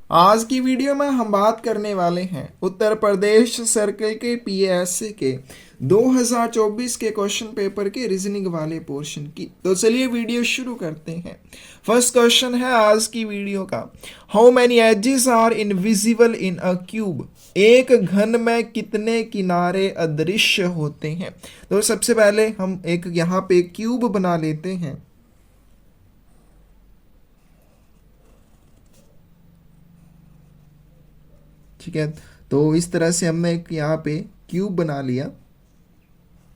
आज की वीडियो में हम बात करने वाले हैं उत्तर प्रदेश सर्कल के पीएससी के 2024 के क्वेश्चन पेपर के रीजनिंग वाले पोर्शन की। तो चलिए वीडियो शुरू करते हैं। फर्स्ट क्वेश्चन है आज की वीडियो का, how many edges are invisible in a cube. एक घन में कितने किनारे अदृश्य होते हैं। तो सबसे पहले हम एक यहाँ पे क्यूब बना लेते हैं। ठीक है, तो इस तरह से हमने एक यहाँ पे क्यूब बना लिया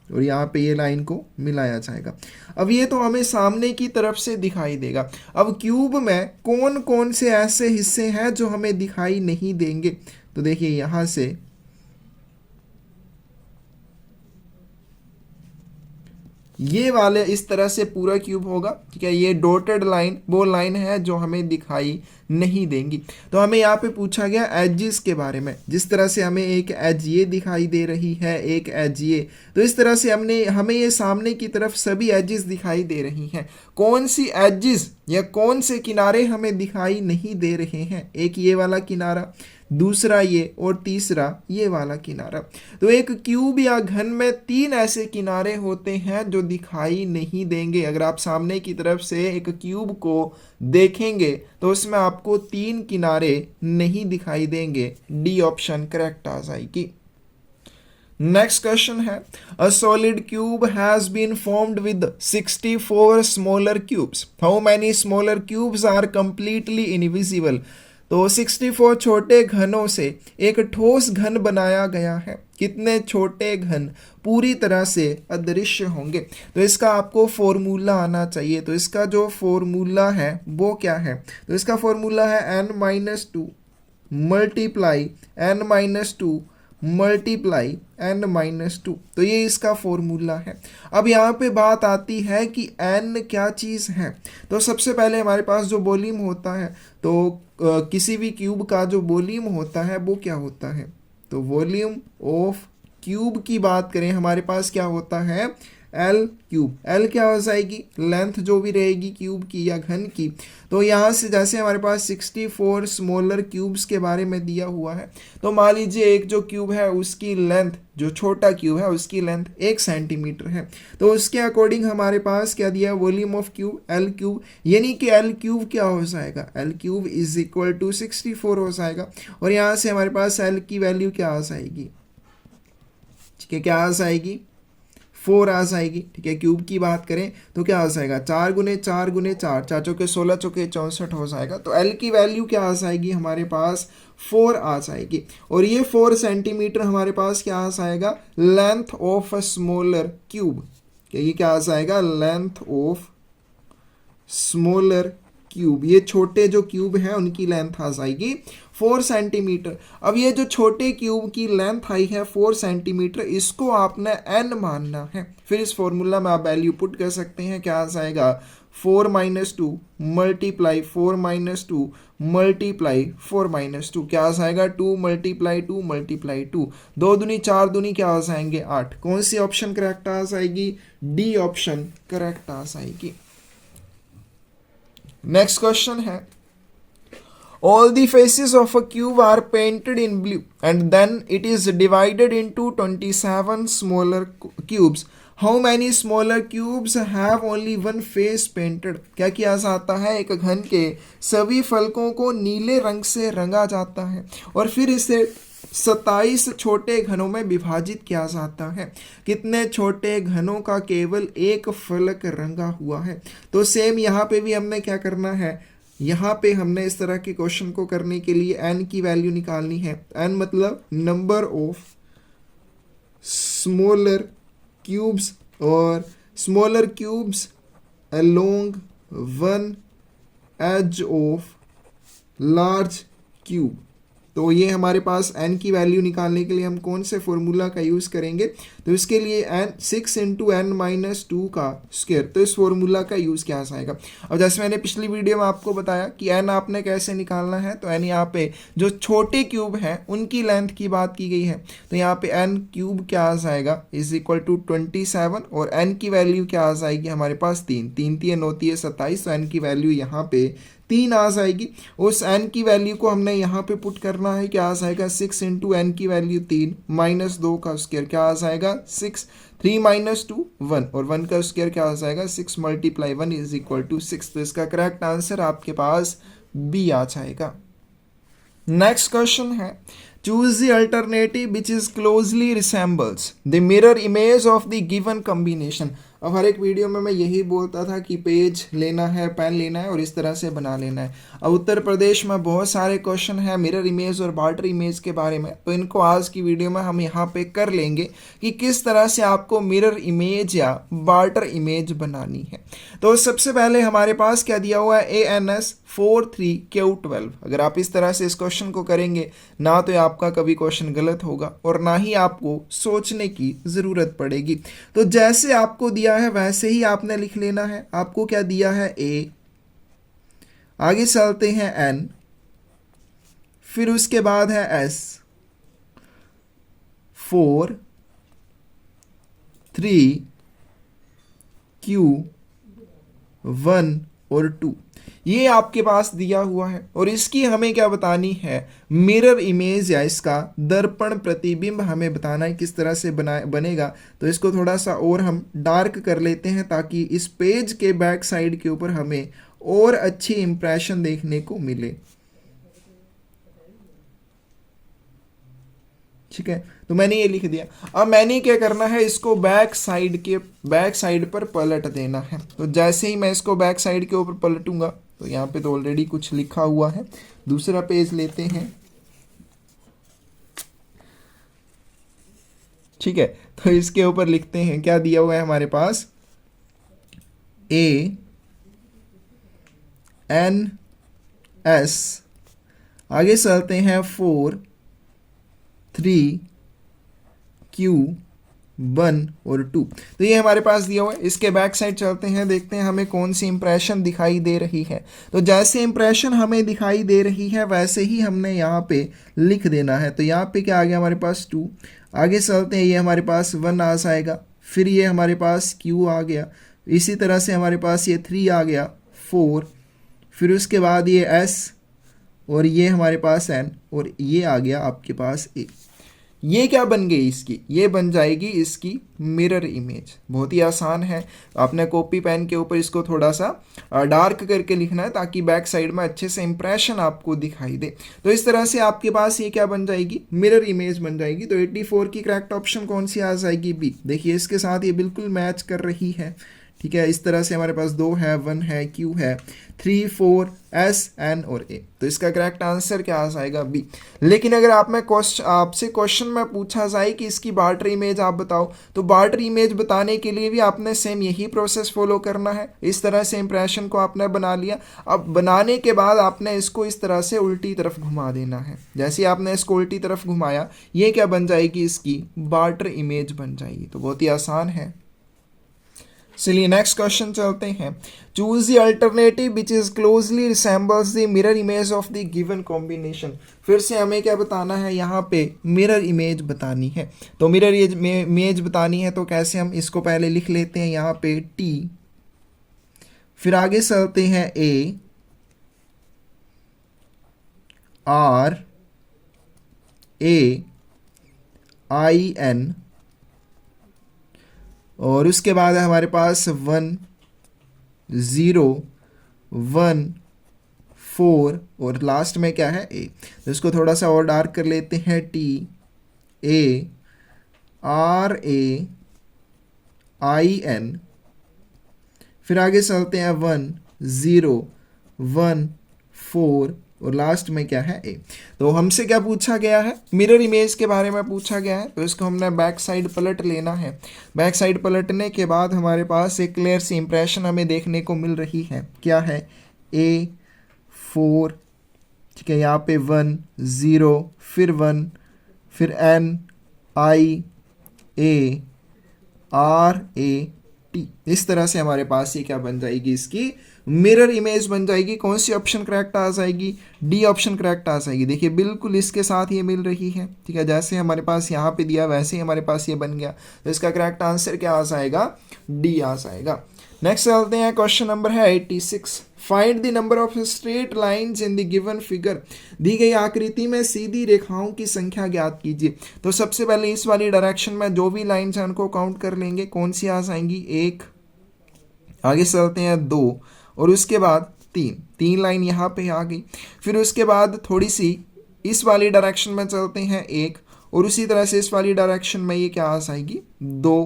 और यहाँ पे ये लाइन को मिलाया जाएगा। अब ये तो हमें सामने की तरफ से दिखाई देगा। अब क्यूब में कौन कौन से ऐसे हिस्से हैं जो हमें दिखाई नहीं देंगे। तो देखिए यहाँ से ये वाले इस तरह से पूरा क्यूब होगा। ठीक है, ये डॉटेड लाइन वो लाइन है जो हमें दिखाई नहीं देंगी। तो हमें यहाँ पे पूछा गया एजेस के बारे में। जिस तरह से हमें एक एज ये दिखाई दे रही है, एक एज ये, तो इस तरह से हमें ये सामने की तरफ सभी एजेस दिखाई दे रही हैं। कौन सी एजेस या कौन से किनारे हमें दिखाई नहीं दे रहे हैं। एक ये वाला किनारा, दूसरा ये, और तीसरा ये वाला किनारा। तो एक क्यूब या घन में तीन ऐसे किनारे होते हैं जो दिखाई नहीं देंगे। अगर आप सामने की तरफ से एक क्यूब को देखेंगे तो उसमें आपको तीन किनारे नहीं दिखाई देंगे। डी ऑप्शन करेक्ट आ जाएगी। नेक्स्ट क्वेश्चन है, a solid cube has been formed with 64 smaller cubes. How many smaller cubes are completely invisible. तो 64 छोटे घनों से एक ठोस घन बनाया गया है। कितने छोटे घन पूरी तरह से अदृश्य होंगे। तो इसका आपको फॉर्मूला आना चाहिए। तो इसका जो फॉर्मूला है वो क्या है। तो इसका फॉर्मूला है n-2 multiply n-2 multiply n-2। तो ये इसका फॉर्मूला है। अब यहाँ पे बात आती है कि n क्या चीज़ है। तो सबसे पहले हमारे पास जो वॉल्यूम होता है, तो किसी भी क्यूब का जो वॉल्यूम होता है वो क्या होता है। तो वॉल्यूम ऑफ क्यूब की बात करें, हमारे पास क्या होता है, एल क्यूब। एल क्या हो जाएगी, लेंथ जो भी रहेगी क्यूब की या घन की। तो यहाँ से जैसे हमारे पास 64 स्मॉलर क्यूब्स के बारे में दिया हुआ है, तो मान लीजिए एक जो क्यूब है उसकी लेंथ, जो छोटा क्यूब है उसकी लेंथ 1 सेंटीमीटर है। तो उसके अकॉर्डिंग हमारे पास क्या दिया, volume of cube L cube, यानी कि एल क्यूब क्या हो जाएगा, L cube is equal to 64 हो जाएगा। और यहाँ से हमारे पास एल की वैल्यू क्या आ जाएगी, ठीक है, क्या आ जाएगी, 4 आ जाएगी। ठीक है, क्यूब की बात करें तो क्या आ जाएगा, 4 गुने 4 गुने 4, 4 चौके 16, चौके 64 हो जाएगा। तो एल की वैल्यू क्या आ जाएगी, हमारे पास 4 आ जाएगी। और ये 4 सेंटीमीटर हमारे पास क्या आ जाएगा, length of a smaller cube. ये क्या आ जाएगा, लेंथ ऑफ स्मॉलर क्यूब। ये छोटे जो क्यूब हैं उनकी लेंथ आ जाएगी 4 सेंटीमीटर। अब ये जो छोटे क्यूब की लेंथ आई है 4 सेंटीमीटर, इसको आपने n मानना है। फिर इस फॉर्मूला में आप वैल्यू पुट कर सकते हैं। क्या आ जाएगा, 4-2 मल्टीप्लाई 4-2 मल्टीप्लाई 4-2, क्या आ जाएगा, 2 मल्टीप्लाई 2 मल्टीप्लाई 2, 2 दूनी 4 दूनी क्या आ जाएंगे 8। कौन सी ऑप्शन करेक्ट आ जाएगी, डी ऑप्शन करेक्ट आ जाएगी। नेक्स्ट क्वेश्चन है, all the faces of a cube are painted in blue and then it is divided into 27 smaller cubes. How many smaller cubes have only one face painted। क्या किया जाता है, एक घन के सभी फलकों को नीले रंग से रंगा जाता है और फिर इसे 27 छोटे घनों में विभाजित किया जाता है। कितने छोटे घनों का केवल एक फलक रंगा हुआ है। तो सेम यहाँ पे भी हमने क्या करना है, यहाँ पे हमने इस तरह के क्वेश्चन को करने के लिए n की वैल्यू निकालनी है। n मतलब नंबर ऑफ स्मॉलर क्यूब्स और smaller cubes along one edge of large cube. तो ये हमारे पास n की वैल्यू निकालने के लिए हम कौन से फॉर्मूला का यूज़ करेंगे। तो इसके लिए n 6 × n-2 का स्क्वायर। तो इस फॉर्मूला का यूज़ क्या आएगा। अब जैसे मैंने पिछली वीडियो में आपको बताया कि n आपने कैसे निकालना है। तो n यहाँ पे जो छोटे क्यूब हैं उनकी लेंथ की बात की गई है। तो यहाँ पे n क्यूब क्या आ जाएगा, इज इक्वल टू 27 और n की वैल्यू क्या आ जाएगी हमारे पास 3, 3 3 9 27। तो n की वैल्यू यहाँ पे 3 आ जाएगी। उस n की वैल्यू को हमने यहाँ पे पुट करना है, क्या आ जाएगा 6 इंटू एन की वैल्यू 3 माइनस 2 का स्क्वायर क्या आ जाएगा 6, 3 माइनस 2 1 और 1 का स्क्वायर क्या आ जाएगा 6 मल्टीप्लाई 1 इज इक्वल टू 6। तो इसका करेक्ट आंसर आपके पास बी आ जाएगा। नेक्स्ट क्वेश्चन है choose the alternative which is closely resembles the mirror image of the given combination. अब हर एक वीडियो में मैं यही बोलता था कि पेज लेना है, पेन लेना है और इस तरह से बना लेना है। अब उत्तर प्रदेश में बहुत सारे क्वेश्चन है मिरर इमेज और बार्टर इमेज के बारे में, तो इनको आज की वीडियो में हम यहाँ पे कर लेंगे कि किस तरह से आपको मिरर इमेज या बार्टर इमेज बनानी है। तो सबसे पहले हमारे पास क्या दिया हुआ है ANS 43Q12। अगर आप इस तरह से इस क्वेश्चन को करेंगे ना तो आपका कभी क्वेश्चन गलत होगा और ना ही आपको सोचने की ज़रूरत पड़ेगी। तो जैसे आपको दिया है वैसे ही आपने लिख लेना है। आपको क्या दिया है A, आगे चलते हैं N, फिर उसके बाद है S, 4 3 Q 1 और 2, ये आपके पास दिया हुआ है और इसकी हमें क्या बतानी है मिरर इमेज या इसका दर्पण प्रतिबिंब हमें बताना है किस तरह से बनेगा। तो इसको थोड़ा सा और हम डार्क कर लेते हैं ताकि इस पेज के बैक साइड के ऊपर हमें और अच्छी इंप्रेशन देखने को मिले। ठीक है, तो मैंने ये लिख दिया। अब मैंने क्या करना है, इसको बैक साइड पर पलट देना है। तो जैसे ही मैं इसको बैक साइड के ऊपर पलटूंगा तो यहाँ पे तो ऑलरेडी कुछ लिखा हुआ है। दूसरा पेज लेते हैं। ठीक है, तो इसके ऊपर लिखते हैं क्या दिया हुआ है हमारे पास ANS, आगे चलते हैं 4 3 Q 1 और 2। तो ये हमारे पास दिया हुआ है। इसके बैक साइड चलते हैं, देखते हैं हमें कौन सी इंप्रेशन दिखाई दे रही है। तो जैसे इंप्रेशन हमें दिखाई दे रही है वैसे ही हमने यहाँ पे लिख देना है। तो यहाँ पे क्या आ गया हमारे पास 2, आगे चलते हैं ये हमारे पास 1 आ जाएगा, फिर ये हमारे पास Q आ गया, इसी तरह से हमारे पास ये 3 आ गया 4, फिर उसके बाद ये S और ये हमारे पास N और ये आ गया आपके पास A। ये क्या बन गई इसकी, ये बन जाएगी इसकी मिरर इमेज। बहुत ही आसान है, आपने कॉपी पेन के ऊपर इसको थोड़ा सा डार्क करके लिखना है ताकि बैक साइड में अच्छे से इंप्रेशन आपको दिखाई दे। तो इस तरह से आपके पास ये क्या बन जाएगी मिरर इमेज बन जाएगी। तो 84 की करेक्ट ऑप्शन कौन सी आ जाएगी बी। देखिए इसके साथ ये बिल्कुल मैच कर रही है। ठीक है, इस तरह से हमारे पास 2 है, 1 है, Q है, 3 4 S N और A। तो इसका करेक्ट आंसर क्या आ जाएगा बी। लेकिन अगर आपसे क्वेश्चन में पूछा जाए कि इसकी बार्टर इमेज आप बताओ, तो बार्टर इमेज बताने के लिए भी आपने सेम यही प्रोसेस फॉलो करना है। इस तरह से इंप्रेशन को आपने बना लिया। अब बनाने के बाद आपने इसको इस तरह से उल्टी तरफ घुमा देना है। जैसे ही आपने इसको उल्टी तरफ घुमाया ये क्या बन जाएगी इसकी बार्टर इमेज बन जाएगी। तो बहुत ही आसान है। चलिए नेक्स्ट क्वेश्चन चलते हैं। Choose the alternative which is closely resembles the mirror image of the given combination. फिर से हमें क्या बताना है, यहाँ पे मिरर इमेज बतानी है। तो मिरर इमेज बतानी है तो कैसे, हम इसको पहले लिख लेते हैं यहाँ पे T, फिर आगे चलते हैं A R A I N और उसके बाद है हमारे पास 1 0 1 4 और लास्ट में क्या है A। तो इसको थोड़ा सा और डार्क कर लेते हैं T A R A I N, फिर आगे चलते हैं 1 0 1 4 और लास्ट में क्या है A। तो हमसे क्या पूछा गया है, मिरर इमेज के बारे में पूछा गया है। तो इसको हमने बैक साइड पलट लेना है। बैक साइड पलटने के बाद हमारे पास एक क्लियर सी इंप्रेशन हमें देखने को मिल रही है। क्या है A 4, ठीक है, यहाँ पे 1 0 फिर 1 फिर N I A R A T। इस तरह से हमारे पास ये क्या बन जाएगी इसकी मिरर इमेज बन जाएगी। कौन सी ऑप्शन करेक्ट आ जाएगी, डी ऑप्शन करेक्ट आ जाएगी। देखिए बिल्कुल इसके साथ ये मिल रही है। ठीक है, जैसे हमारे पास यहाँ पे दिया वैसे ही हमारे पास ये बन गया। तो इसका करेक्ट आंसर क्या आ जाएगा, डी आ जाएगा। नेक्स्ट चलते हैं, क्वेश्चन नंबर है 86। Find the number of straight lines in the given figure. दी गई आकृति में सीधी रेखाओं की संख्या ज्ञात कीजिए। तो सबसे पहले इस वाली डायरेक्शन में जो भी लाइंस हैं उनको काउंट कर लेंगे। कौन सी आ जाएंगी? एक, आगे चलते हैं दो, और उसके बाद तीन। तीन लाइन यहाँ पे आ गई। फिर उसके बाद थोड़ी सी इस वाली डायरेक्शन में चलते हैं एक, और उसी तरह से इस वाली डायरेक्शन में ये क्या आ जाएगी? दो,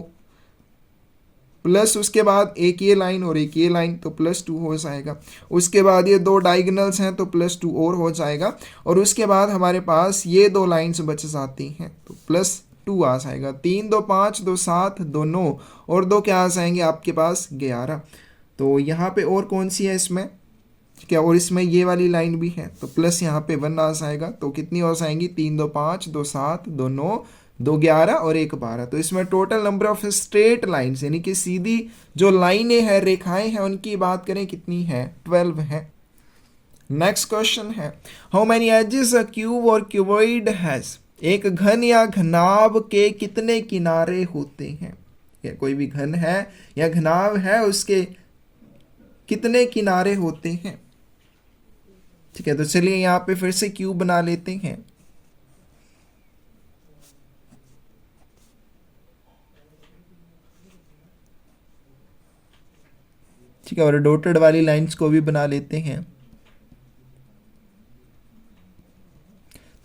प्लस उसके बाद एक ये लाइन और एक ये लाइन, तो +2 हो जाएगा। उसके बाद ये दो डायगोनल्स हैं तो +2 और हो जाएगा। और उसके बाद हमारे पास ये दो लाइन्स बच जाती हैं तो +2 आ जाएगा। 3 2 5 2 7 2 9 और दो क्या आ जाएंगे आपके पास? 11। तो यहाँ पे और कौन सी है इसमें? क्या? और इसमें ये वाली लाइन भी है तो प्लस यहाँ पे 1 आ जाएगा। तो कितनी हो जाएंगी? 3 2 5 2 7 2 9 2 11 और 1 12। तो इसमें total number of straight lines यानी कि सीधी जो लाइनें हैं, रेखाएं हैं, उनकी बात करें कितनी है? 12 है। नेक्स्ट क्वेश्चन है how many edges a cube और क्यूबॉइड हैज। एक घन या घनाभ के कितने किनारे होते हैं? या कोई भी घन है या घनाभ है, उसके कितने किनारे होते हैं? ठीक है, तो चलिए यहाँ पे फिर से क्यूब बना लेते हैं। ठीक है, और डॉटेड वाली लाइंस को भी बना लेते हैं।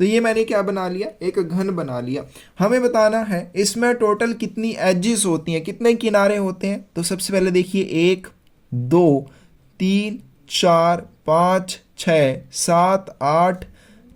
तो ये मैंने क्या बना लिया? एक घन बना लिया। हमें बताना है इसमें टोटल कितनी एजेस होती हैं, कितने किनारे होते हैं। तो सबसे पहले देखिए 1 2 3 4 5 6 7 8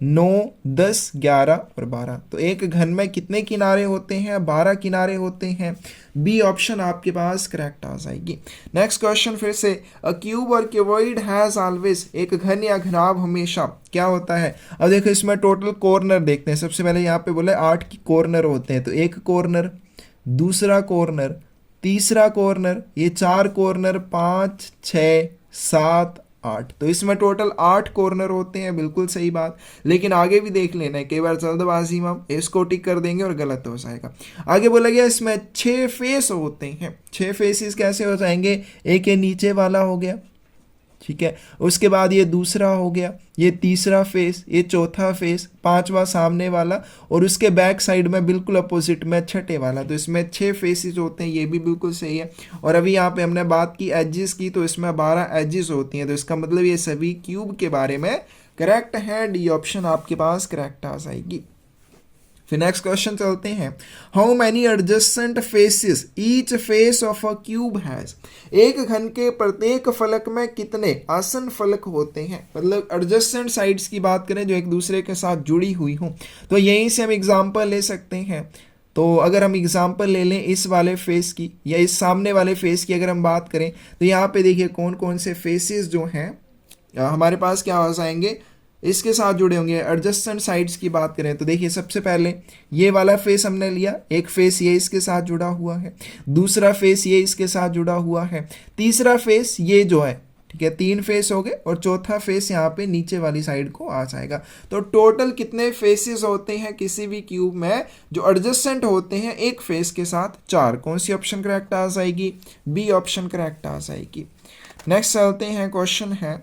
9 10 11 और 12। तो एक घन में कितने किनारे होते हैं? 12 किनारे होते हैं। बी ऑप्शन आपके पास करेक्ट आ जाएगी। नेक्स्ट क्वेश्चन फिर से अ क्यूब और क्यूबॉइड हैज ऑलवेज। एक घन या घनाभ हमेशा क्या होता है? अब देखो इसमें टोटल कॉर्नर देखते हैं। सबसे पहले यहाँ पे बोले 8 की कॉर्नर होते हैं। तो एक कॉर्नर, दूसरा कॉर्नर, तीसरा कॉर्नर, ये 4 कॉर्नर, 5 6 7 8। तो इसमें टोटल 8 कॉर्नर होते हैं। बिल्कुल सही बात। लेकिन आगे भी देख लेना है, कई बार जल्दबाजी में हम इसको टिक कर देंगे और गलत हो जाएगा। आगे बोला गया इसमें 6 फेस होते हैं। 6 फेसेस कैसे हो जाएंगे? एक ये नीचे वाला हो गया, ठीक है, उसके बाद ये दूसरा हो गया, ये तीसरा फेस, ये चौथा फेस, पांचवा सामने वाला, और उसके बैक साइड में बिल्कुल अपोजिट में छठे वाला। तो इसमें 6 फेसेस होते हैं। ये भी बिल्कुल सही है। और अभी यहाँ पे हमने बात की एजेस की, तो इसमें 12 एजेस होती हैं। तो इसका मतलब ये सभी क्यूब के बारे में करेक्ट है। डी ऑप्शन आपके पास करेक्ट आ जाएगी। फिर नेक्स्ट क्वेश्चन चलते हैं how many adjacent faces each face of a cube has. एक घन के प्रत्येक फलक में कितने आसन फलक होते हैं? मतलब एडजस्टेंट साइड्स की बात करें जो एक दूसरे के साथ जुड़ी हुई हो। तो यहीं से हम एग्जांपल ले सकते हैं। तो अगर हम एग्जांपल ले लें इस वाले फेस की या इस सामने वाले फेस की अगर हम बात करें, तो यहाँ पे देखिए कौन कौन से फेसेस जो हैं हमारे पास क्या हो जाएंगे, इसके साथ जुड़े होंगे। एडजस्टेंट साइड्स की बात करें तो देखिए सबसे पहले ये वाला फेस हमने लिया, एक फेस ये इसके साथ जुड़ा हुआ है, दूसरा फेस ये इसके साथ जुड़ा हुआ है, तीसरा फेस ये जो है, ठीक है, 3 फेस हो गए, और चौथा फेस यहाँ पे नीचे वाली साइड को आ जाएगा। तो टोटल कितने फेसेस होते हैं किसी भी क्यूब में जो एडजस्टेंट होते हैं एक फेस के साथ? 4। कौन सी ऑप्शन करेक्ट आ जाएगी? बी ऑप्शन करेक्ट आ जाएगी। नेक्स्ट चलते हैं, क्वेश्चन है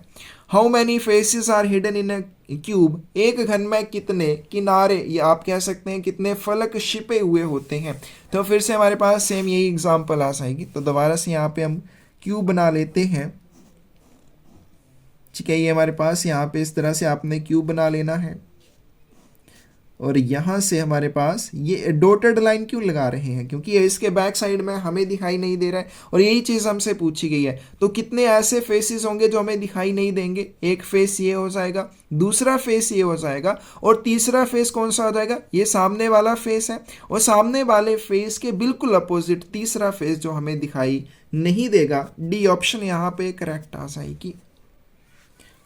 how many faces are hidden in a cube. एक घन में कितने किनारे या आप कह सकते हैं कितने फलक छिपे हुए होते हैं? तो फिर से हमारे पास सेम यही एग्जांपल आ जाएगी। तो दोबारा से यहाँ पे हम क्यूब बना लेते हैं। ठीक है, ये हमारे पास यहाँ पे इस तरह से आपने क्यूब बना लेना है, और यहाँ से हमारे पास ये डॉटेड लाइन क्यों लगा रहे हैं? क्योंकि ये इसके बैक साइड में हमें दिखाई नहीं दे रहा है, और यही चीज़ हमसे पूछी गई है। तो कितने ऐसे फेसेस होंगे जो हमें दिखाई नहीं देंगे? एक फेस ये हो जाएगा, दूसरा फेस ये हो जाएगा, और तीसरा फेस कौन सा हो जाएगा? ये सामने वाला फेस है, और सामने वाले फेस के बिल्कुल अपोजिट तीसरा फेस जो हमें दिखाई नहीं देगा। डी ऑप्शन यहाँ पे करेक्ट आ जाएगी।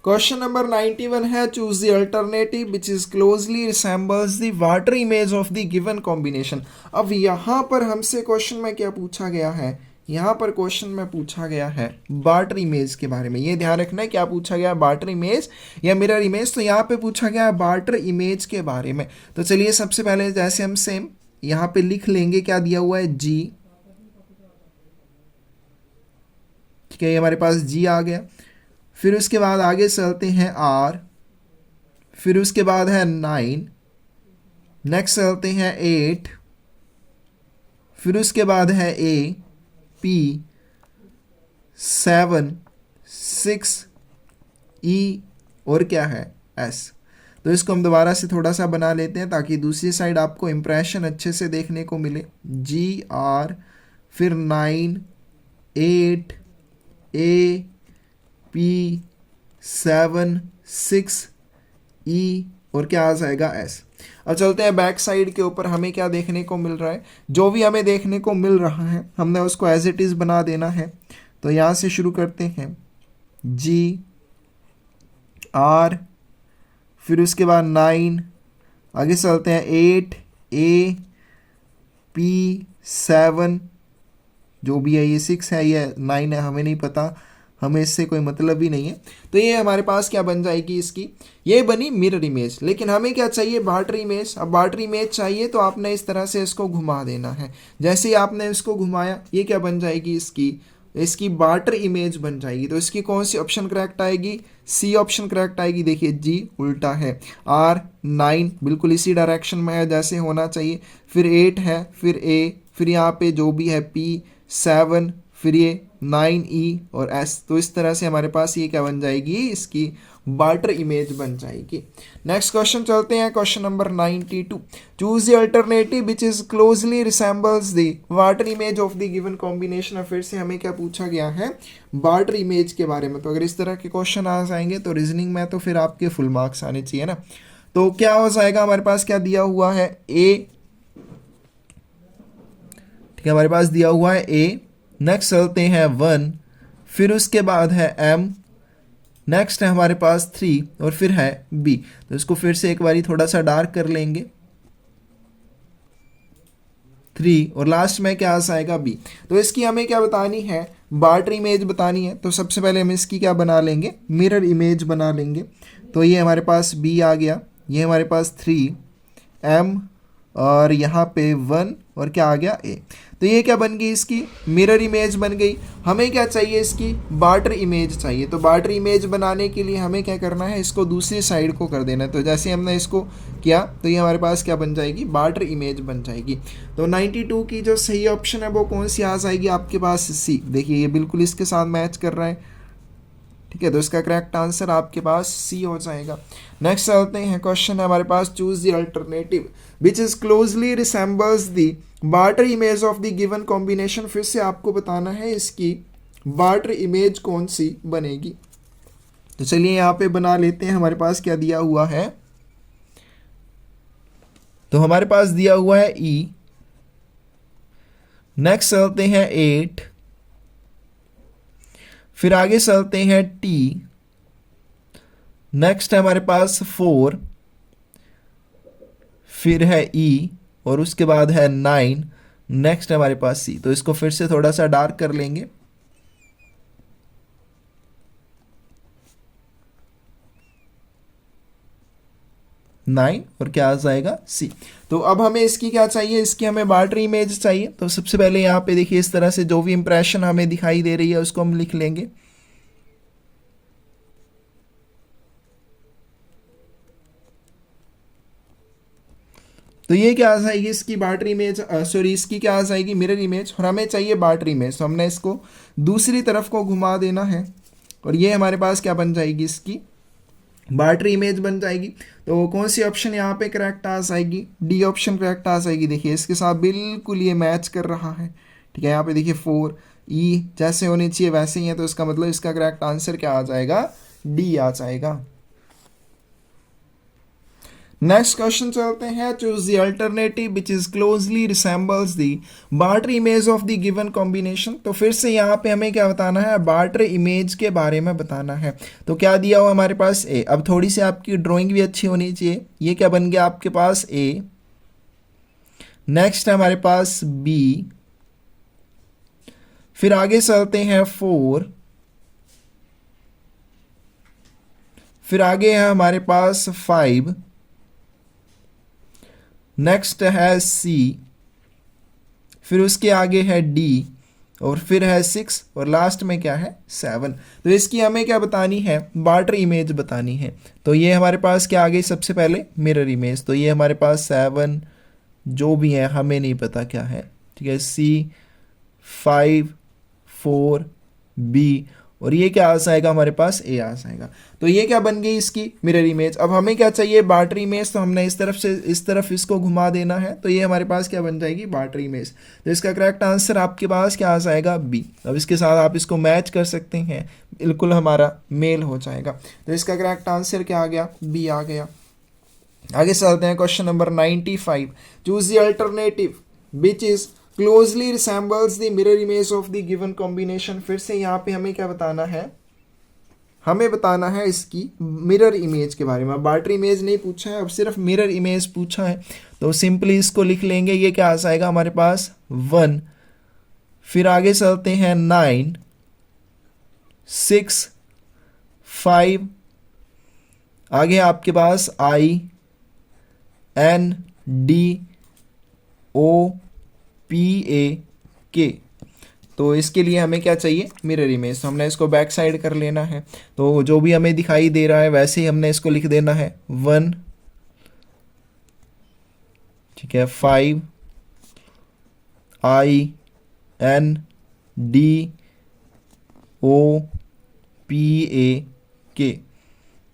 क्वेश्चन नंबर 91 है choose the alternative which is closely resembles the water image of the given combination. अब यहाँ पर हमसे क्वेश्चन में क्या पूछा गया है? यहाँ पर क्वेश्चन में पूछा गया है वाटर इमेज के बारे में। ये ध्यान रखना है क्या पूछा गया, वाटर इमेज या मिरर इमेज। तो यहाँ पे पूछा गया वाटर इमेज के बारे में। तो चलिए सबसे पहले जैसे हम सेम यहाँ पे लिख लेंगे, क्या दिया हुआ है? जी। ठीक है, ये हमारे पास जी आ गया। फिर उसके बाद आगे चलते हैं आर, फिर उसके बाद है 9, नेक्स्ट चलते हैं 8, फिर उसके बाद है ए, पी, 7, 6, ई और क्या है एस। तो इसको हम दोबारा से थोड़ा सा बना लेते हैं ताकि दूसरी साइड आपको इंप्रेशन अच्छे से देखने को मिले। जी आर, फिर 9, 8, ए, पी, 7, 6, ई और क्या आ जाएगा एस। अब चलते हैं बैक साइड के ऊपर, हमें क्या देखने को मिल रहा है। जो भी हमें देखने को मिल रहा है हमने उसको एज इट इज़ बना देना है। तो यहाँ से शुरू करते हैं, जी आर, फिर उसके बाद 9, आगे चलते हैं 8, ए, पी, 7, जो भी है ये 6 है, ये 9 है, हमें नहीं पता, हमें इससे कोई मतलब ही नहीं है। तो ये हमारे पास क्या बन जाएगी इसकी, ये बनी मिरर इमेज। लेकिन हमें क्या चाहिए, बार्टर इमेज। अब बार्टर इमेज चाहिए तो आपने इस तरह से इसको घुमा देना है। जैसे ही आपने इसको घुमाया ये क्या बन जाएगी, इसकी बार्टर इमेज बन जाएगी। तो इसकी कौन सी ऑप्शन करेक्ट आएगी, सी ऑप्शन करेक्ट आएगी। देखिए जी उल्टा है, आर 9 बिल्कुल इसी डायरेक्शन में है जैसे होना चाहिए, फिर 8 है, फिर ए, फिर यहाँ पे जो भी है पी, 7, फिर ये 9, ई और एस। तो इस तरह से हमारे पास ये क्या बन जाएगी, इसकी बार्टर इमेज बन जाएगी। नेक्स्ट क्वेश्चन चलते हैं, question number 92। Choose the alternative which is closely resembles the barter image of the given combination. फिर से हमें क्या पूछा गया है, बार्टर इमेज के बारे में। तो अगर इस तरह के क्वेश्चन आ जाएंगे तो रीजनिंग में तो फिर आपके फुल मार्क्स आने चाहिए ना। तो क्या हो जाएगा, हमारे पास क्या दिया हुआ है, ए, ठीक है, हमारे पास दिया हुआ है ए, नेक्स्ट चलते हैं 1, फिर उसके बाद है एम, नेक्स्ट है हमारे पास 3 और फिर है बी। तो इसको फिर से एक बारी थोड़ा सा डार्क कर लेंगे, 3 और लास्ट में क्या आ जाएगा बी। तो इसकी हमें क्या बतानी है, बार्टर इमेज बतानी है। तो सबसे पहले हम इसकी क्या बना लेंगे, मिरर इमेज बना लेंगे। तो ये हमारे पास बी आ गया, ये हमारे पास 3, एम और यहाँ पे 1 और क्या आ गया ए। तो ये क्या बन गई, इसकी मिरर इमेज बन गई। हमें क्या चाहिए, इसकी बार्टर इमेज चाहिए। तो बार्टर इमेज बनाने के लिए हमें क्या करना है, इसको दूसरी साइड को कर देना है। तो जैसे हमने इसको किया तो ये हमारे पास क्या बन जाएगी, बार्टर इमेज बन जाएगी। तो 92 की जो सही ऑप्शन है वो कौन सी आ जाएगी आपके पास, सी। देखिए ये बिल्कुल इसके साथ मैच कर रहा है, ठीक है। तो इसका करेक्ट आंसर आपके पास सी हो जाएगा। नेक्स्ट चलते हैं, क्वेश्चन है हमारे पास, choose the alternative which is closely resembles the barter image of the given combination. फिर से आपको बताना है इसकी बार्टर इमेज कौन सी बनेगी। तो चलिए यहाँ पे बना लेते हैं। हमारे पास क्या दिया हुआ है, तो हमारे पास दिया हुआ है ई, नेक्स्ट चलते हैं 8, फिर आगे चलते हैं टी, नेक्स्ट है हमारे पास 4, फिर है ई और उसके बाद है 9, नेक्स्ट है हमारे पास सी। तो इसको फिर से थोड़ा सा डार्क कर लेंगे, 9 और क्या आ जाएगा सी। तो अब हमें इसकी क्या चाहिए, इसकी हमें बार्टर इमेज चाहिए। तो सबसे पहले यहाँ पे देखिए इस तरह से जो भी इंप्रेशन हमें दिखाई दे रही है उसको हम लिख लेंगे। तो ये क्या आ जाएगी, इसकी बार्टर इमेज, सॉरी इसकी क्या आ जाएगी, मिरर इमेज। और हमें चाहिए बार्टर इमेज, तो हमने इसको दूसरी तरफ को घुमा देना है और ये हमारे पास क्या बन जाएगी, इसकी बार्टर इमेज बन जाएगी। तो कौन सी ऑप्शन यहाँ पे करेक्ट आ जाएगी, डी ऑप्शन करेक्ट आ जाएगी। देखिए इसके साथ बिल्कुल ये मैच कर रहा है, ठीक है। यहाँ पे देखिए 4 ई जैसे होने चाहिए वैसे ही है, तो इसका मतलब इसका करेक्ट आंसर क्या आ जाएगा, डी आ जाएगा। नेक्स्ट क्वेश्चन चलते हैं, choose the alternative which is closely resembles the barter image of the given combination. तो फिर से यहाँ पे हमें क्या बताना है, बार्टर इमेज के बारे में बताना है। तो क्या दिया हुआ हमारे पास ए। अब थोड़ी सी आपकी ड्राइंग भी अच्छी होनी चाहिए। ये क्या बन गया आपके पास ए, नेक्स्ट है हमारे पास बी, फिर आगे चलते हैं 4, फिर आगे है हमारे पास 5, नेक्स्ट है सी, फिर उसके आगे है डी और फिर है 6 और लास्ट में क्या है 7। तो इसकी हमें क्या बतानी है, बार्टर इमेज बतानी है। तो ये हमारे पास क्या आ गई, सबसे पहले मिरर इमेज। तो ये हमारे पास 7 जो भी है हमें नहीं पता क्या है, ठीक है, C5 4 B, और ये क्या आ जाएगा हमारे पास, A आ जाएगा। तो ये क्या बन गई इसकी मिरर इमेज। अब हमें क्या चाहिए, बार्टर इमेज। तो हमने इस तरफ से इस तरफ इसको घुमा देना है, तो ये हमारे पास क्या बन जाएगी, बार्टर इमेज। तो इसका करेक्ट आंसर आपके पास क्या आ जाएगा, B। अब इसके साथ आप इसको मैच कर सकते हैं, बिल्कुल हमारा मेल हो जाएगा। तो इसका करेक्ट आंसर क्या आ गया, B आ गया। आगे चलते हैं, question number 95। Choose the alternative which is closely resembles the mirror image of the given combination. फिर से यहाँ पे हमें क्या बताना है, हमें बताना है इसकी मिरर इमेज के बारे में। बार्टर इमेज नहीं पूछा है, अब सिर्फ मिरर इमेज पूछा है। तो सिंपली इसको लिख लेंगे, ये क्या आ जाएगा हमारे पास 1। फिर आगे चलते हैं 9 6 5, आगे आपके पास INDOPAK। तो इसके लिए हमें क्या चाहिए, मिरर इमेज। तो हमने इसको बैक साइड कर लेना है। तो जो भी हमें दिखाई दे रहा है वैसे ही हमने इसको लिख देना है 1, ठीक है, 5 INDOPAK,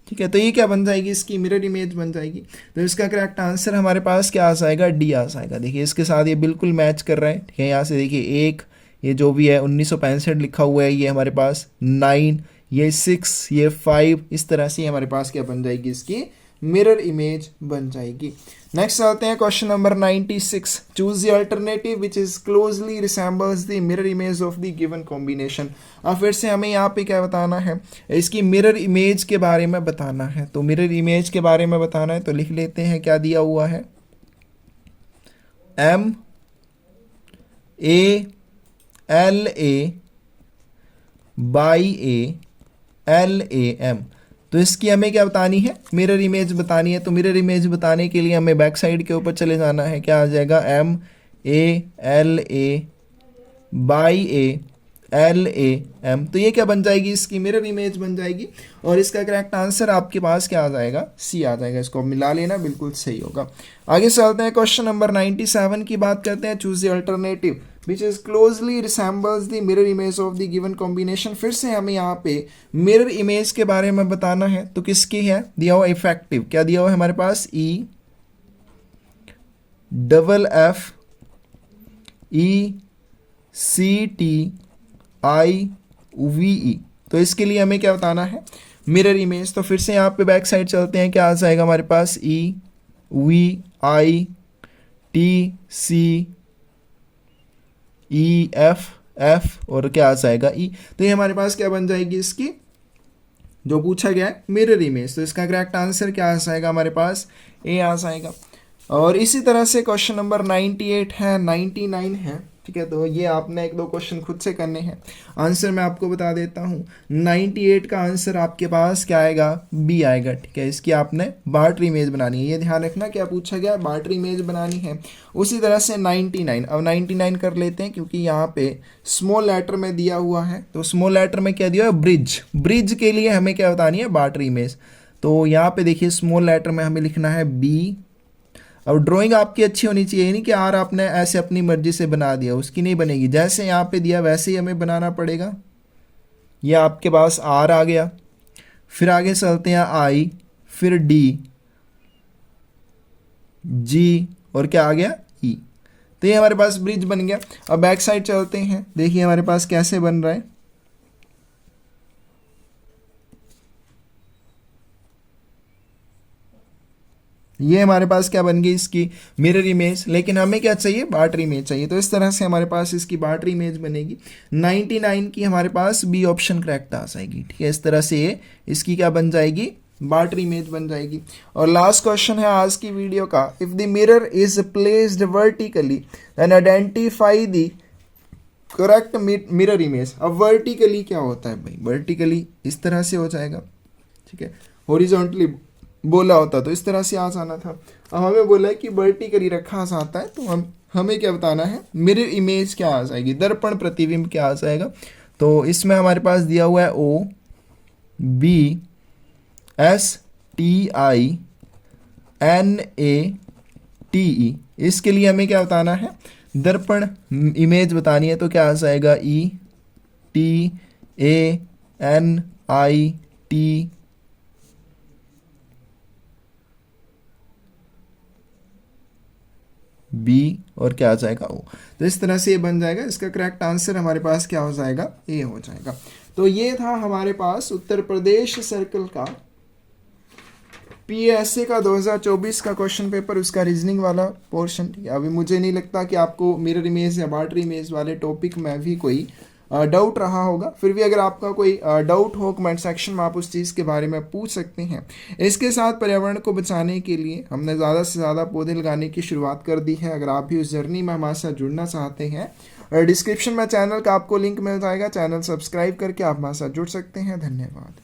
ठीक है। तो ये क्या बन जाएगी, इसकी मिरर इमेज बन जाएगी। तो इसका करेक्ट आंसर हमारे पास क्या आ जाएगा, D आ जाएगा। देखिए इसके साथ ये बिल्कुल मैच कर रहा है, ठीक है। यहाँ से देखिए 1, ये जो भी है 1965 लिखा हुआ है, ये हमारे पास 9, ये 6, ये 5, इस तरह से हमारे पास क्या बन जाएगी, इसकी मिरर इमेज बन जाएगी। नेक्स्ट आते हैं question number 96। Choose the alternative which is closely resembles the mirror image of the given combination. अब फिर से हमें यहाँ पे क्या बताना है, इसकी मिरर इमेज के बारे में बताना है। तो मिरर इमेज के बारे में बताना है तो लिख लेते हैं, क्या दिया हुआ है, MALA/LAM। तो इसकी हमें क्या बतानी है, मिरर इमेज बतानी है। तो मिरर इमेज बताने के लिए हमें बैक साइड के ऊपर चले जाना है, क्या आ जाएगा, MALA/LAM। तो ये क्या बन जाएगी, इसकी मिरर इमेज बन जाएगी। और इसका करेक्ट आंसर आपके पास क्या आ जाएगा, C आ जाएगा। इसको मिला लेना, बिल्कुल सही होगा। आगे चलते हैं, क्वेश्चन नंबर 97 की बात करते हैं। Choose the alternative which is closely resembles the mirror image of the given combination. फिर से हमें यहाँ पे मिरर इमेज के बारे में बताना है। तो किसकी है, दिया हुआ इफेक्टिव, क्या दिया हुआ है हमारे पास, EFFECTIVE। तो इसके लिए हमें क्या बताना है, मिरर इमेज। तो फिर से यहाँ पे बैक साइड चलते हैं, क्या आ जाएगा हमारे पास, EVITCEFF, और क्या आ जाएगा, E। तो ये हमारे पास क्या बन जाएगी, इसकी जो पूछा गया है मिरर इमेज। तो इसका करेक्ट आंसर क्या आ जाएगा हमारे पास, A आ जाएगा। और इसी तरह से क्वेश्चन नंबर 98 है, 99 है, ठीक है। तो ये आपने 1-2 क्वेश्चन खुद से करने हैं। आंसर मैं आपको बता देता हूँ, 98 का आंसर आपके पास क्या आएगा, B आएगा, ठीक है। इसकी आपने बार्टर इमेज बनानी है, ये ध्यान रखना, क्या पूछा गया, बार्टर इमेज बनानी है। उसी तरह से 99, अब 99 कर लेते हैं, क्योंकि यहाँ पे स्मॉल लेटर में दिया हुआ है। तो स्मॉल लेटर में क्या दिया है, ब्रिज। ब्रिज के लिए हमें क्या बतानी है, बार्टर इमेज। तो यहाँ पे देखिए स्मॉल लेटर में हमें लिखना है B। अब ड्राइंग आपकी अच्छी होनी चाहिए, नहीं कि यार आपने ऐसे अपनी मर्जी से बना दिया, उसकी नहीं बनेगी। जैसे यहाँ पे दिया वैसे ही हमें बनाना पड़ेगा। ये आपके पास R आ गया, फिर आगे चलते हैं I, फिर D, G, और क्या आ गया, E। तो ये हमारे पास ब्रिज बन गया। अब बैक साइड चलते हैं, देखिए हमारे पास कैसे बन रहा है। ये हमारे पास क्या बन गई, इसकी मिरर इमेज। लेकिन हमें क्या चाहिए, बार्टर इमेज चाहिए। तो इस तरह से हमारे पास इसकी बार्टर इमेज बनेगी। 99 की हमारे पास B ऑप्शन करेक्ट आ जाएगी, ठीक है। इस तरह से ये इसकी क्या बन जाएगी, बार्टर इमेज बन जाएगी। और लास्ट क्वेश्चन है आज की वीडियो का, if the mirror is placed vertically then identify the correct mirror image. अब वर्टिकली क्या होता है भाई, वर्टिकली इस तरह से हो जाएगा, ठीक है। हॉरिजॉन्टली बोला होता तो इस तरह से आ जाना था। अब हमें बोला है कि वर्टिकली रखा जाता है, तो हमें क्या बताना है, मिरर इमेज क्या आ जाएगी, दर्पण प्रतिबिंब क्या आ जाएगा। तो इसमें हमारे पास दिया हुआ है OBSTINATE, इसके लिए हमें क्या बताना है, दर्पण इमेज बतानी है। तो क्या आ जाएगा ETANIT B और क्या आ जाएगा O। तो इस तरह से ये बन जाएगा। इसका करेक्ट आंसर हमारे पास क्या हो जाएगा, ए हो जाएगा। तो ये था हमारे पास उत्तर प्रदेश सर्कल का PSA का 2024 का क्वेश्चन पेपर, उसका रीजनिंग वाला पोर्शन। ठीक है, अभी मुझे नहीं लगता कि आपको मिरर इमेज या बार्टर इमेज वाले टॉपिक में भी कोई डाउट रहा होगा। फिर भी अगर आपका कोई डाउट हो कमेंट सेक्शन में आप उस चीज़ के बारे में पूछ सकते हैं। इसके साथ पर्यावरण को बचाने के लिए हमने ज़्यादा से ज़्यादा पौधे लगाने की शुरुआत कर दी है। अगर आप भी उस जर्नी में हमारे साथ जुड़ना चाहते हैं, डिस्क्रिप्शन में चैनल का आपको लिंक मिल जाएगा, चैनल सब्सक्राइब करके आप हमारे साथ जुड़ सकते हैं। धन्यवाद।